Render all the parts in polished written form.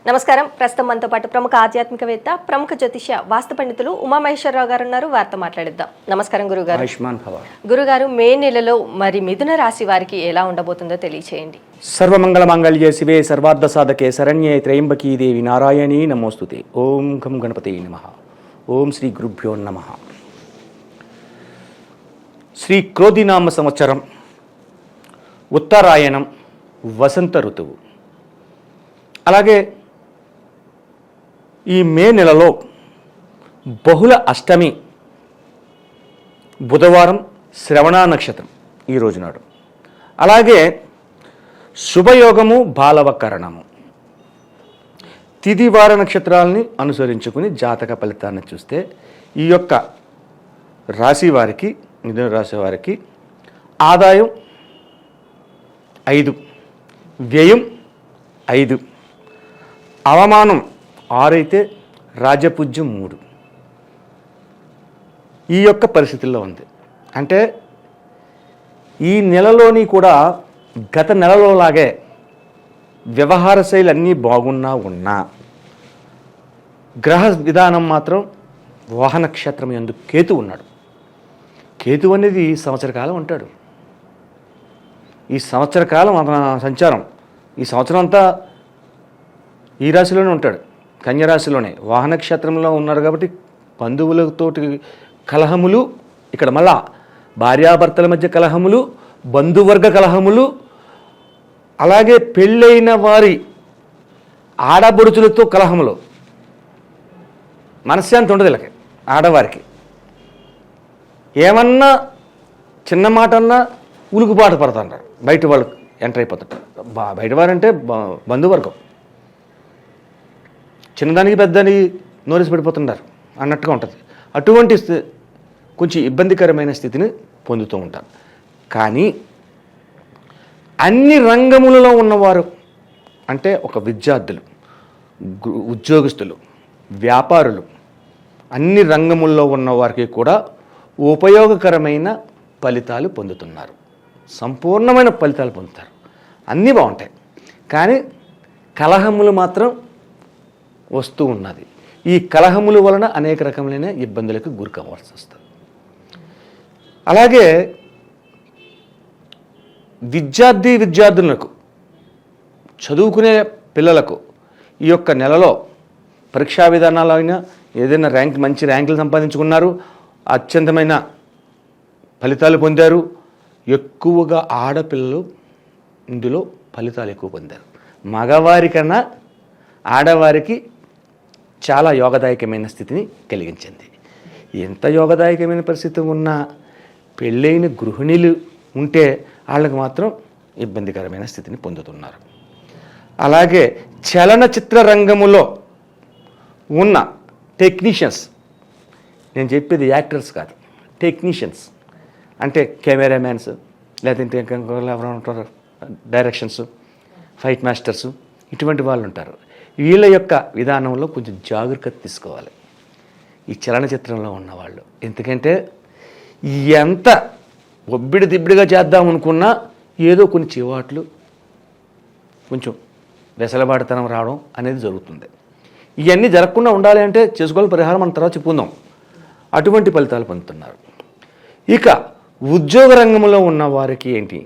నమస్కారం. ప్రస్తుతం మనతో పాటు ప్రముఖ ఆధ్యాత్మికవేత్త, ప్రముఖ జ్యోతిష వాస్తు పండితులు ఉమామహేశ్వరరావు గారు ఉన్నారు. వారితో మాట్లాడిద్దాం. నమస్కారం గురుగారు. గురుగారు, మే నెలలో మరి మిథున రాశి వారికి ఎలా ఉండబోతుందో తెలియచేయండి. సర్వమంగళ మాంగళ్యే శివే సర్వార్థ సాధకే శరణ్యే త్రయంబకీ దేవి నారాయణీ నమోస్తుతే. ఓం గం గణపతే నమః. ఓం శ్రీ గురుభ్యో నమః. శ్రీ క్రోధినామ సంవత్సరం, ఉత్తరాయణం, వసంత ఋతువు. అలాగే ఈ మే నెలలో బహుళ అష్టమి బుధవారం, శ్రవణ నక్షత్రం ఈ రోజు నాడు. అలాగే శుభయోగము, బాలవకరణము. తిథివార నక్షత్రాలని అనుసరించుకుని జాతక ఫలితాన్ని చూస్తే ఈ యొక్క రాశి వారికి, మిథున రాశి వారికి ఆదాయం 5, వ్యయం 5, అవమానం 6 అయితే రాజపూజ్యం 3. ఈ యొక్క పరిస్థితుల్లో ఉంది. అంటే ఈ నెలలోని కూడా గత నెలలోలాగే వ్యవహార శైలి అన్నీ ఉన్నా గ్రహ విధానం మాత్రం వాహన నక్షత్రం యందు కేతు ఉన్నాడు. కేతు అనేది సంవత్సర కాలం ఉంటాడు. ఈ సంవత్సర కాలం సంచారం ఈ సంవత్సరం అంతా ఈ రాశిలోనే ఉంటాడు, కన్యరాశిలోనే. వాహన నక్షత్రంలో ఉన్నారు కాబట్టి బంధువులతోటి కలహములు, ఇక్కడ మళ్ళా భార్యాభర్తల మధ్య కలహములు, బంధువర్గ కలహములు, అలాగే పెళ్ళైన వారి ఆడబడుచులతో కలహములు. మనశ్శాంతి ఉండదు వీళ్ళకి, ఆడవారికి. ఏమన్నా చిన్న మాట అన్నా ఉలుగుబాటు పడుతుంటారు, బయట వాళ్ళు ఎంటర్ అయిపోతుంటారు. బయట వారంటే బంధువర్గం. చిన్నదానికి పెద్దని నోటీస్ పడిపోతున్నారు అన్నట్టుగా ఉంటుంది. అటువంటి కొంచెం ఇబ్బందికరమైన స్థితిని పొందుతూ ఉంటారు. కానీ అన్ని రంగములలో ఉన్నవారు, అంటే ఒక విద్యార్థులు, ఉద్యోగస్తులు, వ్యాపారులు, అన్ని రంగముల్లో ఉన్నవారికి కూడా ఉపయోగకరమైన ఫలితాలు పొందుతున్నారు. సంపూర్ణమైన ఫలితాలు పొందుతారు. అన్నీ బాగుంటాయి. కానీ కలహములు మాత్రం వస్తూ ఉన్నది. ఈ కలహముల వలన అనేక రకములైన ఇబ్బందులకు గురి కావాల్సి వస్తుంది. అలాగే విద్యార్థులకు, చదువుకునే పిల్లలకు ఈ యొక్క నెలలో పరీక్షా విధానాలు అయినా ఏదైనా మంచి ర్యాంకులు సంపాదించుకున్నారు, అత్యంతమైన ఫలితాలు పొందారు. ఎక్కువగా ఆడపిల్లలు ఇందులో ఫలితాలు ఎక్కువ పొందారు. మగవారి కన్నా ఆడవారికి చాలా యోగదాయకమైన స్థితిని కలిగించింది. ఎంత యోగదాయకమైన పరిస్థితి ఉన్నా పెళ్ళైన గృహిణులు ఉంటే వాళ్ళకి మాత్రం ఇబ్బందికరమైన స్థితిని పొందుతున్నారు. అలాగే చలనచిత్ర రంగములో ఉన్న టెక్నీషియన్స్, నేను చెప్పేది యాక్టర్స్ కాదు, టెక్నీషియన్స్ అంటే కెమెరామ్యాన్స్, లేదంటే ఎవరైనా ఉంటారు, డైరెక్షన్స్, ఫైట్ మాస్టర్స్, ఇటువంటి వాళ్ళు ఉంటారు. వీళ్ళ యొక్క విధానంలో కొంచెం జాగ్రత్త తీసుకోవాలి ఈ చలనచిత్రంలో ఉన్నవాళ్ళు. ఎందుకంటే ఎంత ఒబ్బిడి దిబ్బిడిగా చేద్దాం అనుకున్నా ఏదో కొన్ని చివాట్లు, కొంచెం వెసలబాటుతనం రావడం అనేది జరుగుతుంది. ఇవన్నీ జరగకుండా ఉండాలి అంటే చేసుకోవాలి పరిహారం మన తర్వాత చెప్పుకుందాం. అటువంటి ఫలితాలు పొందుతున్నారు. ఇక ఉద్యోగ రంగంలో ఉన్న వారికి ఏంటి,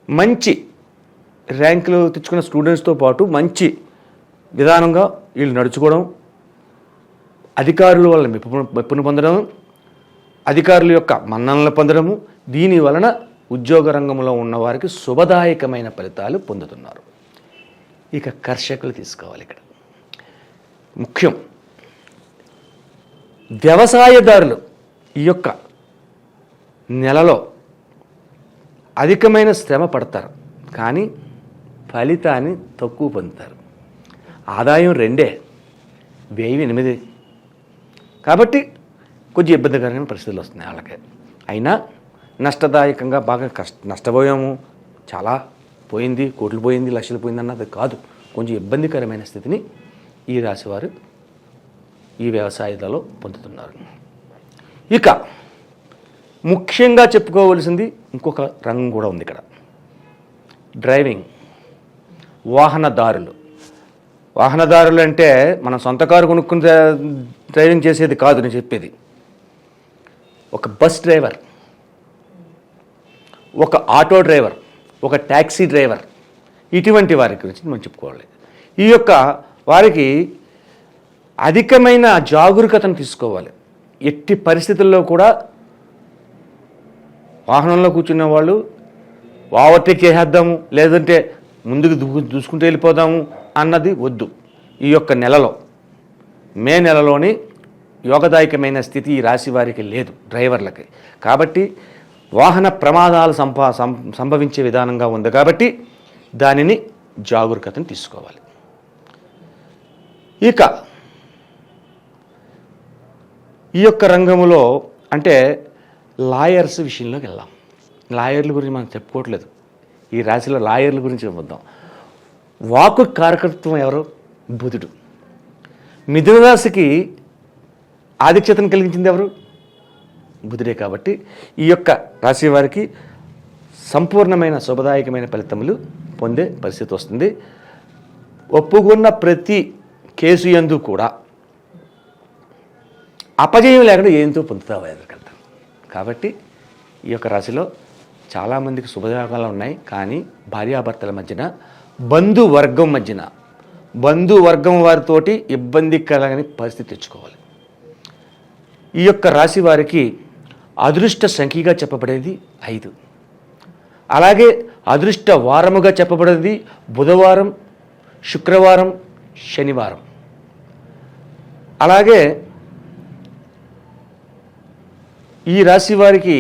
మంచి ర్యాంకులు తెచ్చుకున్న స్టూడెంట్స్తో పాటు మంచి విధానంగా వీళ్ళు నడుచుకోవడం, అధికారుల వల్ల మెప్పును పొందడం, అధికారుల యొక్క మన్ననలు పొందడము, దీని వలన ఉద్యోగ రంగంలో ఉన్నవారికి శుభదాయకమైన ఫలితాలు పొందుతున్నారు. ఇక కర్షకులు తీసుకోవాలి. ఇక్కడ ముఖ్యం వ్యవసాయదారులు ఈ యొక్క నెలలో అధికమైన శ్రమ పడతారు, కానీ ఫలితాన్ని తక్కువ పొందుతారు. ఆదాయం 2, వ్యయం 8. కాబట్టి కొంచెం ఇబ్బందికరమైన పరిస్థితులు వస్తున్నాయి వాళ్ళకి. అయినా నష్టదాయకంగా బాగా నష్టపోయాము, చాలా పోయింది, కోట్లు పోయింది, లక్షలు పోయింది అన్నది కాదు. కొంచెం ఇబ్బందికరమైన స్థితిని ఈ రాశివారు ఈ వ్యవసాయాలలో పొందుతున్నారు. ఇక ముఖ్యంగా చెప్పుకోవలసింది ఇంకొక రంగం కూడా ఉంది ఇక్కడ. డ్రైవింగ్, వాహనదారులు, వాహనదారులు అంటే మనం సొంత కారు కొనుక్కుని డ్రైవింగ్ చేసేది కాదు నేను చెప్పేది. ఒక బస్ డ్రైవర్, ఒక ఆటో డ్రైవర్, ఒక ట్యాక్సీ డ్రైవర్, ఇటువంటి వారి గురించి మనం చెప్పుకోవాలి. ఈ యొక్క వారికి అధికమైన జాగరూకతను తీసుకోవాలి. ఎట్టి పరిస్థితుల్లో కూడా వాహనంలో కూర్చున్న వాళ్ళు ఓవర్టేక్ చేసేద్దాము, లేదంటే ముందుకు దూసుకుంటూ వెళ్ళిపోదాము అన్నది వద్దు. ఈ యొక్క నెలలో, మే నెలలోని యోగదాయకమైన స్థితి ఈ రాశి వారికి లేదు డ్రైవర్లకి. కాబట్టి వాహన ప్రమాదాలు సంభవించే విధానంగా ఉంది కాబట్టి దానిని జాగరూకతను తీసుకోవాలి. ఇక ఈ యొక్క రంగంలో అంటే లాయర్స్ విషయంలోకి వెళ్దాం. లాయర్ల గురించి మనం చెప్పుకోవట్లేదు, ఈ రాశిలో లాయర్ల గురించి చెప్పుద్దాం. వాక్కు కారకత్వం ఎవరు? బుధుడు. మిథున రాశికి ఆధిక్యతను కలిగించింది ఎవరు? బుధుడే. కాబట్టి ఈ యొక్క రాశి వారికి సంపూర్ణమైన శుభదాయకమైన ఫలితములు పొందే పరిస్థితి వస్తుంది. ఒప్పుకున్న ప్రతి కేసు యందు కూడా అపజయం లేకుండా ఏంతో పొందుతావు ఎదురుకెళ్తాం. కాబట్టి ఈ యొక్క రాశిలో చాలామందికి శుభయోగాలు ఉన్నాయి. కానీ భార్యాభర్తల మధ్యన, బంధువర్గం వారితోటి ఇబ్బంది కలగని పరిస్థితి తెచ్చుకోవాలి. ఈ యొక్క రాశి వారికి అదృష్ట సంఖ్యగా చెప్పబడేది 5. అలాగే అదృష్ట వారముగా చెప్పబడేది బుధవారం, శుక్రవారం, శనివారం. అలాగే ఈ రాశి వారికి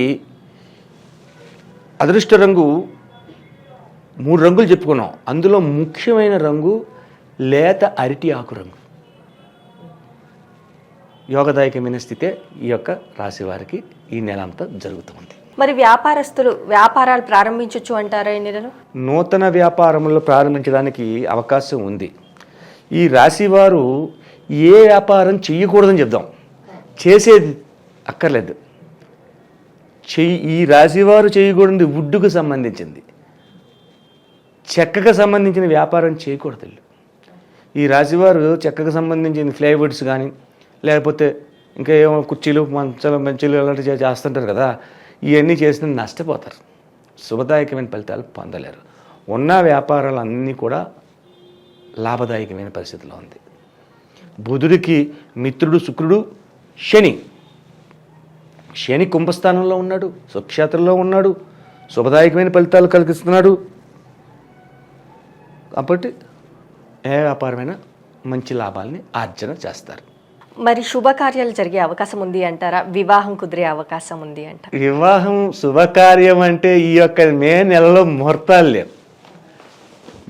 అదృష్ట రంగు 3 రంగులు చెప్పుకున్నాం. అందులో ముఖ్యమైన రంగు లేత అరటి ఆకు రంగు. యోగదాయకమైన స్థితే ఈ యొక్క రాశి వారికి ఈ నెల అంతా జరుగుతుంది. మరి వ్యాపారస్తులు వ్యాపారాలు ప్రారంభించవచ్చు అంటారా ఈ నెలలో? నూతన వ్యాపారములు ప్రారంభించడానికి అవకాశం ఉంది. ఈ రాశి వారు ఏ వ్యాపారం చెయ్యకూడదని చెప్దాం, చేసేది అక్కర్లేదు. ఈ రాశివారు చేయకూడదు వుడ్డుకు సంబంధించింది, చెక్కకు సంబంధించిన వ్యాపారం చేయకూడదు. ఈ రాశివారు చెక్కకు సంబంధించిన ప్లైవుడ్స్ కానీ, లేకపోతే ఇంకా ఏమో కుర్చీలు, మంచాలు అలాంటివి చేస్తుంటారు కదా, ఇవన్నీ చేసిన నష్టపోతారు, శుభదాయకమైన ఫలితాలు పొందలేరు. ఉన్న వ్యాపారాలన్నీ కూడా లాభదాయకమైన పరిస్థితిలో ఉంది. బుధుడికి మిత్రుడు శుక్రుడు, శని కుంభస్థానంలో ఉన్నాడు, స్వక్షేత్రంలో ఉన్నాడు, శుభదాయకమైన ఫలితాలు కలిగిస్తున్నాడు. కాబట్టి ఏ వ్యాపారమైనా మంచి లాభాలని ఆర్జన చేస్తారు. మరి శుభకార్యాలు జరిగే అవకాశం ఉంది అంటారా? వివాహం కుదిరే అవకాశం ఉంది అంటారా? వివాహం శుభకార్యం అంటే ఈ యొక్క మే నెలలో ముహూర్తాలు లేవు.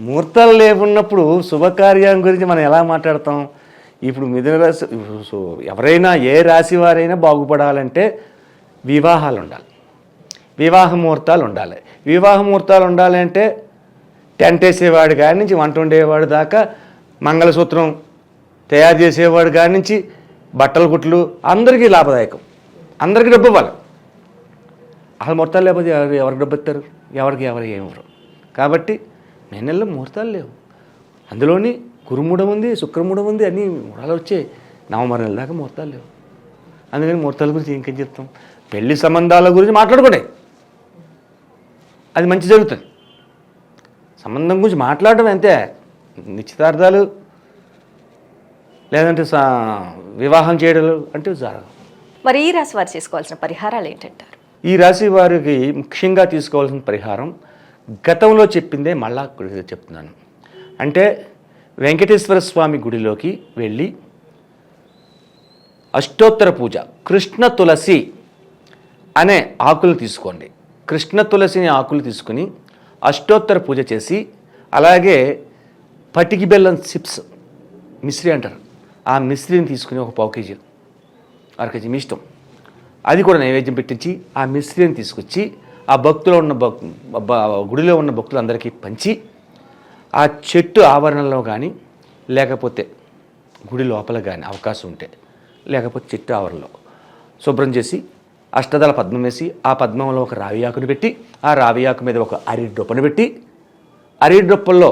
ముహూర్తాలు లేకున్నప్పుడు శుభకార్యం గురించి మనం ఎలా మాట్లాడతాం? ఇప్పుడు మిథున రాశి ఎవరైనా ఏ రాశి వారైనా బాగుపడాలంటే వివాహాలు ఉండాలి, వివాహ ముహూర్తాలు ఉండాలి. వివాహ ముహూర్తాలు ఉండాలి అంటే టెంట్ వేసేవాడు కాడి నుంచి వంట వండేవాడు దాకా, మంగళసూత్రం తయారు చేసేవాడు కాడి నుంచి బట్టల కుట్లు అందరికీ లాభదాయకం, అందరికీ డబ్బు ఇవ్వాలి. అసలు ముహూర్తాలు లేకపోతే ఎవరికి డబ్బు ఇస్తారు? ఎవరికి ఏమివ్వరు. కాబట్టి మే నెలలో ముహూర్తాలు లేవు. అందులోని గురుమూఢం ఉంది, శుక్రమూఢం ఉంది, అన్నీ మూడాలు వచ్చాయి. నవంబర్ నెల దాకా ముహూర్తాలు లేవు. అందుకని ముహూర్తాల గురించి ఇంకేం చెప్తాం? పెళ్లి సంబంధాల గురించి మాట్లాడుకోండి, అది మంచి జరుగుతుంది. సంబంధం గురించి మాట్లాడడం అంతే. నిశ్చితార్థాలు లేదంటే వివాహం చేయడం అంటే జరగదు. మరి ఈ రాశి వారు చేసుకోవాల్సిన పరిహారాలు ఏంటంటారు? ఈ రాశి వారికి ముఖ్యంగా తీసుకోవాల్సిన పరిహారం గతంలో చెప్పిందే మళ్ళా చెప్తున్నాను. అంటే వెంకటేశ్వర స్వామి గుడిలోకి వెళ్ళి అష్టోత్తర పూజ, కృష్ణ తులసి అనే ఆకులు తీసుకోండి. కృష్ణ తులసిని ఆకులు తీసుకుని అష్టోత్తర పూజ చేసి, అలాగే పటికి బెల్లం చిప్స్, మిశ్రీ అంటారు, ఆ మిశ్రీని తీసుకుని ఒక 1/4 కేజీ 1/2 కేజీ మీ ఇష్టం, అది కూడా నైవేద్యం పెట్టించి ఆ మిశ్రీని తీసుకొచ్చి ఆ భక్తులో ఉన్న గుడిలో ఉన్న భక్తులందరికీ పంచి, ఆ చెట్టు ఆవరణలో కానీ లేకపోతే గుడి లోపల కానీ అవకాశం ఉంటే, లేకపోతే చెట్టు ఆవరణలో శుభ్రం చేసి అష్టదళ పద్మం వేసి, ఆ పద్మంలో ఒక రావి ఆకుని పెట్టి, ఆ రావి ఆకు మీద ఒక అరిడొప్పను పెట్టి, అరిడొప్పల్లో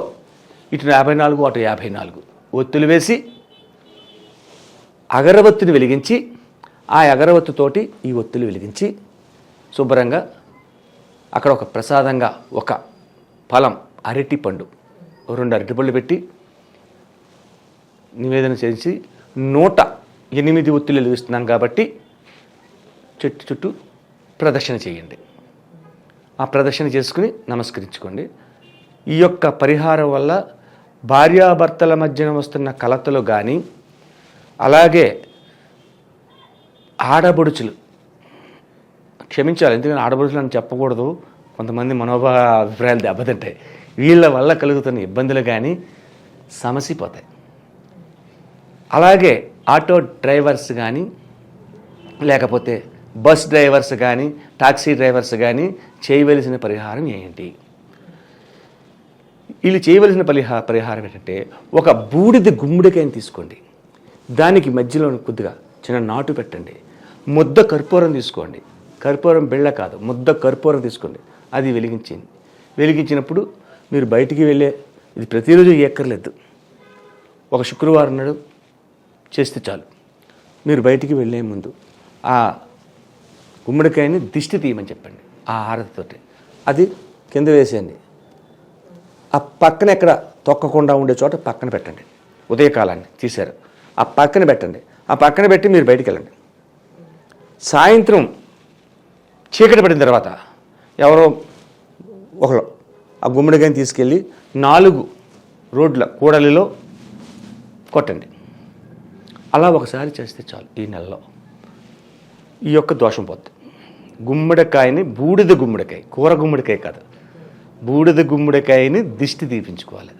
ఇటు 54 అటు 54 ఒత్తులు వేసి అగరబత్తిని వెలిగించి ఆ అగరబత్తితోటి ఈ ఒత్తులు వెలిగించి శుభ్రంగా అక్కడ ఒక ప్రసాదంగా ఒక ఫలం అరటిపండు 2 అరటిపళ్ళు పెట్టి నివేదన చేసి 108 ఒత్తులు వెలిగిస్తున్నాం కాబట్టి చెట్టు చుట్టూ ప్రదక్షిణ చేయండి. ఆ ప్రదక్షిణ చేసుకుని నమస్కరించుకోండి. ఈ యొక్క పరిహారం వల్ల భార్యాభర్తల మధ్యన వస్తున్న కలతలు కానీ, అలాగే ఆడబడుచులు క్షమించాలి, ఎందుకంటే ఆడబడుచులు అని చెప్పకూడదు, కొంతమంది అభిప్రాయాలు దెబ్బతింటాయి. వీళ్ళ వల్ల కలుగుతున్న ఇబ్బందులు కానీ సమసిపోతాయి. అలాగే ఆటో డ్రైవర్స్ కానీ, లేకపోతే బస్ డ్రైవర్స్ కానీ, టాక్సీ డ్రైవర్స్ కానీ చేయవలసిన పరిహారం ఏంటి? వీళ్ళు చేయవలసిన పరిహారం ఏంటంటే, ఒక బూడిద గుమ్మడికాయని తీసుకోండి, దానికి మధ్యలో కొద్దిగా చిన్న నాటు పెట్టండి, ముద్ద కర్పూరం తీసుకోండి, కర్పూరం బిళ్ళ కాదు, ముద్ద కర్పూరం తీసుకోండి, అది వెలిగించండి. వెలిగించినప్పుడు మీరు బయటికి వెళ్ళే, ఇది ప్రతిరోజు ఎక్కర్లేదు, ఒక శుక్రవారం నాడు చేస్తే చాలు. మీరు బయటికి వెళ్ళే ముందు ఆ గుమ్మడికాయని దిష్టి తీయమని చెప్పండి, ఆ హారతితోటి అది కింద వేసేయండి. ఆ పక్కన ఎక్కడ తొక్కకుండా ఉండే చోట పక్కన పెట్టండి. ఉదయకాలాన్ని తీశారు, ఆ పక్కన పెట్టండి. ఆ పక్కన పెట్టి మీరు బయటికి వెళ్ళండి. సాయంత్రం చీకటి పడిన తర్వాత ఎవరో ఒకరు ఆ గుమ్మడికాయని తీసుకెళ్ళి 4 రోడ్ల కూడలిలో కొట్టండి. అలా ఒకసారి చేస్తే చాలు. ఈ నెలలో ఈ యొక్క దోషం పోతుంది. గుమ్మడికాయని బూడిద గుమ్మడికాయ, కూర గుమ్మడికాయ కాదు, బూడిద గుమ్మడికాయని దిష్టి తీపించుకోవాలి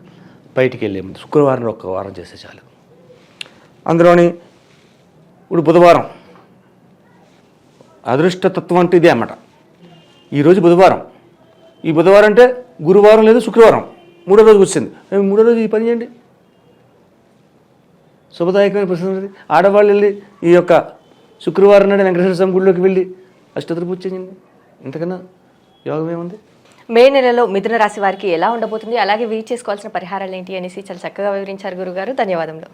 బయటికి వెళ్ళే ముందు. శుక్రవారం ఒక వారం చేస్తే చాలు. అందులోని ఇప్పుడు బుధవారం అదృష్టతత్వం అంటే ఇదే అన్నమాట. ఈరోజు బుధవారం, ఈ బుధవారం అంటే గురువారం లేదా శుక్రవారం 3వ రోజుకి వచ్చింది. 3వ రోజు ఈ పని చేయండి, శుభదాయకమైన ప్రశ్న. ఆడవాళ్ళు వెళ్ళి ఈ యొక్క శుక్రవారం నాడు వెంకటేశ్వర స్వామి గుడిలోకి వెళ్ళి అష్టోత్తర పూజ చేయండి. ఇంతకన్నా యోగం ఏముంది? మే నెలలో మిథున రాశి వారికి ఎలా ఉండబోతుంది, అలాగే వీరు చేసుకోవాల్సిన పరిహారాలు ఏంటి అనేసి చాలా చక్కగా వివరించారు గురుగారు. ధన్యవాదములు.